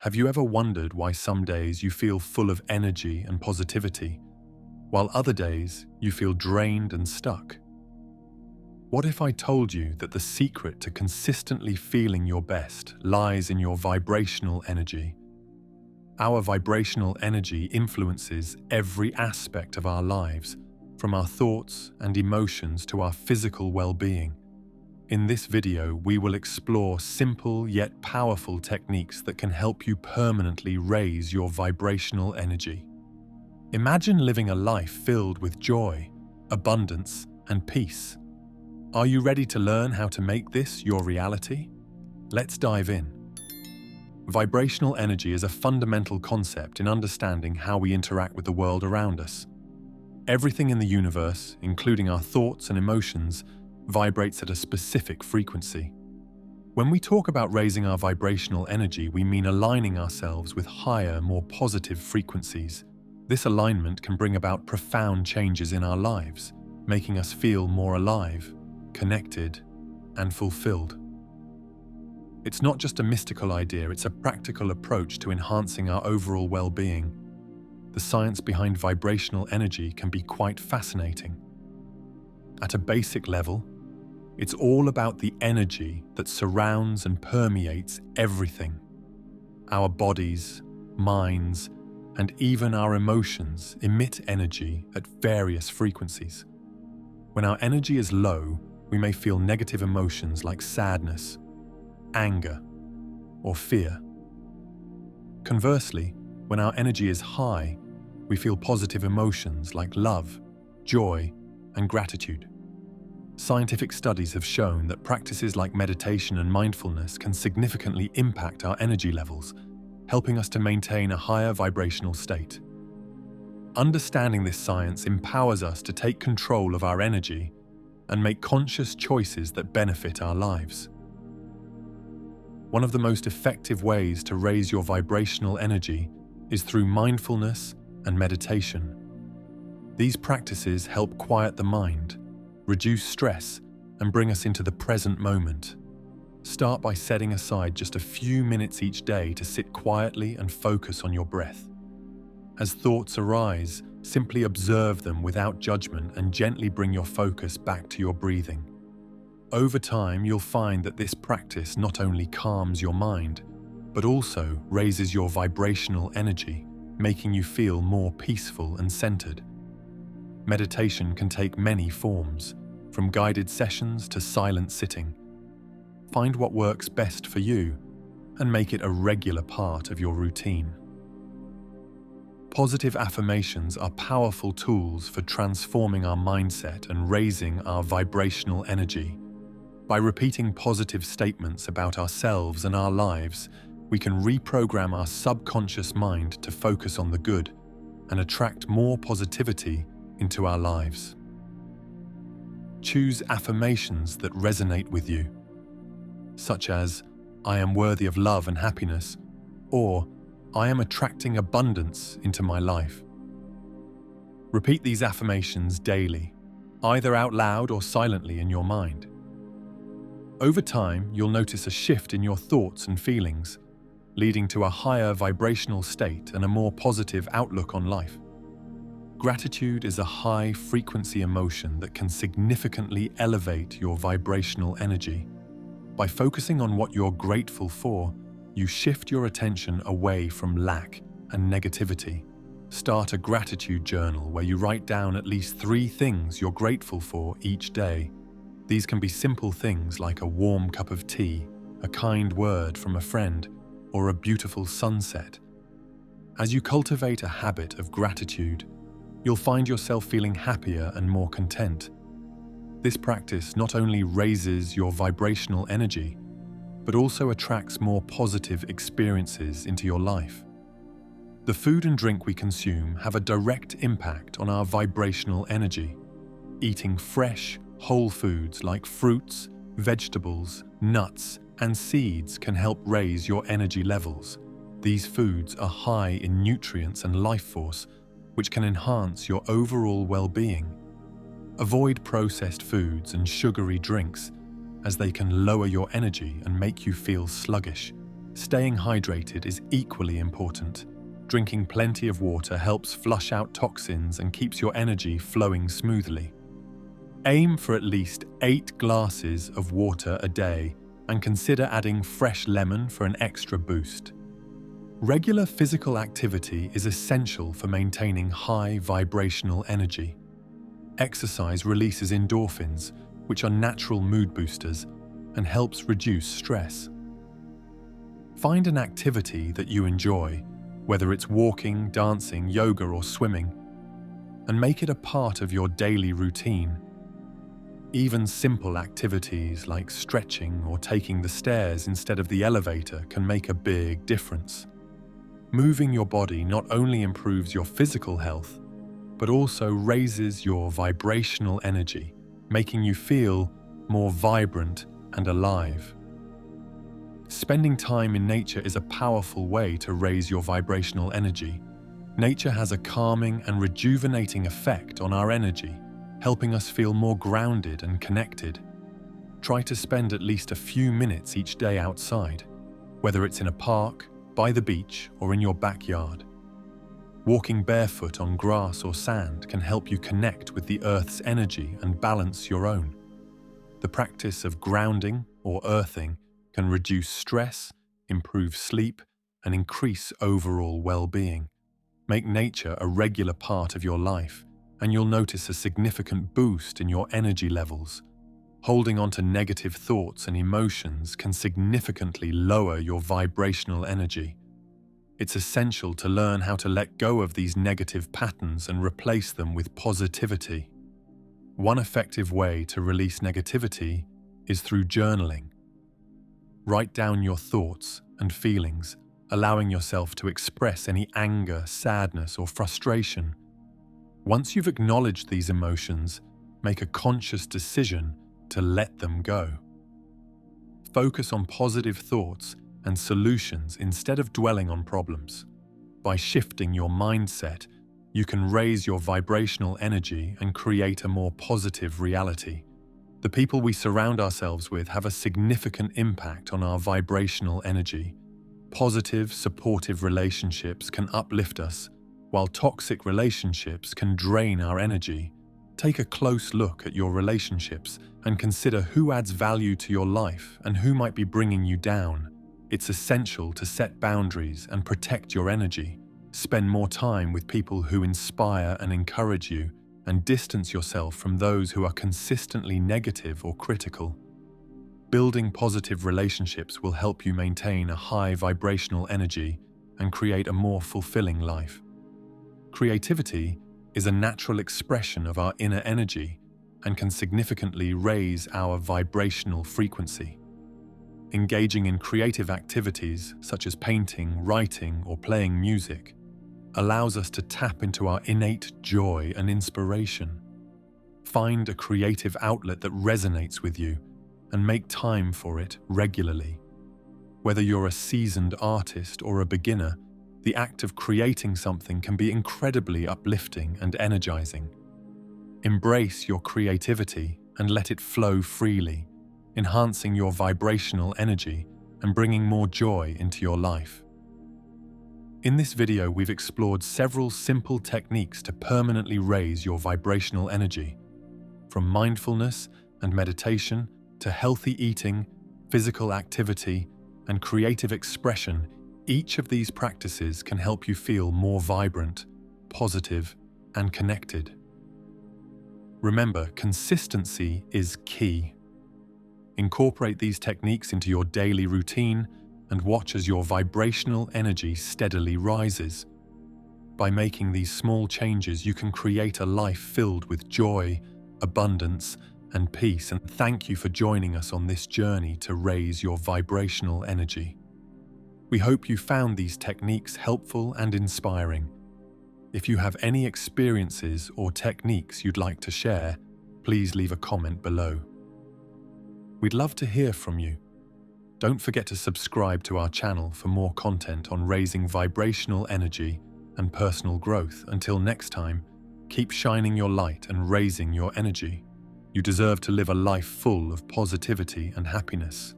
Have you ever wondered why some days you feel full of energy and positivity, while other days you feel drained and stuck? What if I told you that the secret to consistently feeling your best lies in your vibrational energy? Our vibrational energy influences every aspect of our lives, from our thoughts and emotions to our physical well-being. In this video, we will explore simple yet powerful techniques that can help you permanently raise your vibrational energy. Imagine living a life filled with joy, abundance, and peace. Are you ready to learn how to make this your reality? Let's dive in. Vibrational energy is a fundamental concept in understanding how we interact with the world around us. Everything in the universe, including our thoughts and emotions, vibrates at a specific frequency. When we talk about raising our vibrational energy, we mean aligning ourselves with higher, more positive frequencies. This alignment can bring about profound changes in our lives, making us feel more alive, connected, and fulfilled. It's not just a mystical idea, it's a practical approach to enhancing our overall well-being. The science behind vibrational energy can be quite fascinating. At a basic level, it's all about the energy that surrounds and permeates everything. Our bodies, minds, and even our emotions emit energy at various frequencies. When our energy is low, we may feel negative emotions like sadness, anger, or fear. Conversely, when our energy is high, we feel positive emotions like love, joy, and gratitude. Scientific studies have shown that practices like meditation and mindfulness can significantly impact our energy levels, helping us to maintain a higher vibrational state. Understanding this science empowers us to take control of our energy and make conscious choices that benefit our lives. One of the most effective ways to raise your vibrational energy is through mindfulness and meditation. These practices help quiet the mind, reduce stress, and bring us into the present moment. Start by setting aside just a few minutes each day to sit quietly and focus on your breath. As thoughts arise, simply observe them without judgment and gently bring your focus back to your breathing. Over time, you'll find that this practice not only calms your mind, but also raises your vibrational energy, making you feel more peaceful and centered. Meditation can take many forms, from guided sessions to silent sitting. Find what works best for you and make it a regular part of your routine. Positive affirmations are powerful tools for transforming our mindset and raising our vibrational energy. By repeating positive statements about ourselves and our lives, we can reprogram our subconscious mind to focus on the good and attract more positivity into our lives. Choose affirmations that resonate with you, such as, "I am worthy of love and happiness," or "I am attracting abundance into my life." Repeat these affirmations daily, either out loud or silently in your mind. Over time, you'll notice a shift in your thoughts and feelings, leading to a higher vibrational state and a more positive outlook on life. Gratitude is a high-frequency emotion that can significantly elevate your vibrational energy. By focusing on what you're grateful for, you shift your attention away from lack and negativity. Start a gratitude journal where you write down at least 3 things you're grateful for each day. These can be simple things like a warm cup of tea, a kind word from a friend, or a beautiful sunset. As you cultivate a habit of gratitude, you'll find yourself feeling happier and more content. This practice not only raises your vibrational energy, but also attracts more positive experiences into your life. The food and drink we consume have a direct impact on our vibrational energy. Eating fresh, whole foods like fruits, vegetables, nuts, and seeds can help raise your energy levels. These foods are high in nutrients and life force, which can enhance your overall well-being. Avoid processed foods and sugary drinks, as they can lower your energy and make you feel sluggish. Staying hydrated is equally important. Drinking plenty of water helps flush out toxins and keeps your energy flowing smoothly. Aim for at least 8 glasses of water a day and consider adding fresh lemon for an extra boost. Regular physical activity is essential for maintaining high vibrational energy. Exercise releases endorphins, which are natural mood boosters, and helps reduce stress. Find an activity that you enjoy, whether it's walking, dancing, yoga, or swimming, and make it a part of your daily routine. Even simple activities like stretching or taking the stairs instead of the elevator can make a big difference. Moving your body not only improves your physical health, but also raises your vibrational energy, making you feel more vibrant and alive. Spending time in nature is a powerful way to raise your vibrational energy. Nature has a calming and rejuvenating effect on our energy, helping us feel more grounded and connected. Try to spend at least a few minutes each day outside, whether it's in a park, by the beach, or in your backyard. Walking barefoot on grass or sand can help you connect with the Earth's energy and balance your own. The practice of grounding or earthing can reduce stress, improve sleep, and increase overall well-being. Make nature a regular part of your life, and you'll notice a significant boost in your energy levels. Holding on to negative thoughts and emotions can significantly lower your vibrational energy. It's essential to learn how to let go of these negative patterns and replace them with positivity. One effective way to release negativity is through journaling. Write down your thoughts and feelings, allowing yourself to express any anger, sadness, or frustration. Once you've acknowledged these emotions, make a conscious decision to let them go. Focus on positive thoughts and solutions instead of dwelling on problems. By shifting your mindset, you can raise your vibrational energy and create a more positive reality. The people we surround ourselves with have a significant impact on our vibrational energy. Positive, supportive relationships can uplift us, while toxic relationships can drain our energy. Take a close look at your relationships and consider who adds value to your life and who might be bringing you down. It's essential to set boundaries and protect your energy. Spend more time with people who inspire and encourage you, and distance yourself from those who are consistently negative or critical. Building positive relationships will help you maintain a high vibrational energy and create a more fulfilling life. Creativity is a natural expression of our inner energy and can significantly raise our vibrational frequency. Engaging in creative activities such as painting, writing, or playing music allows us to tap into our innate joy and inspiration. Find a creative outlet that resonates with you and make time for it regularly. Whether you're a seasoned artist or a beginner, the act of creating something can be incredibly uplifting and energizing. Embrace your creativity and let it flow freely, enhancing your vibrational energy and bringing more joy into your life. In this video, we've explored several simple techniques to permanently raise your vibrational energy. From mindfulness and meditation to healthy eating, physical activity, and creative expression, each of these practices can help you feel more vibrant, positive, and connected. Remember, consistency is key. Incorporate these techniques into your daily routine and watch as your vibrational energy steadily rises. By making these small changes, you can create a life filled with joy, abundance, and peace. And thank you for joining us on this journey to raise your vibrational energy. We hope you found these techniques helpful and inspiring. If you have any experiences or techniques you'd like to share, please leave a comment below. We'd love to hear from you. Don't forget to subscribe to our channel for more content on raising vibrational energy and personal growth. Until next time, keep shining your light and raising your energy. You deserve to live a life full of positivity and happiness.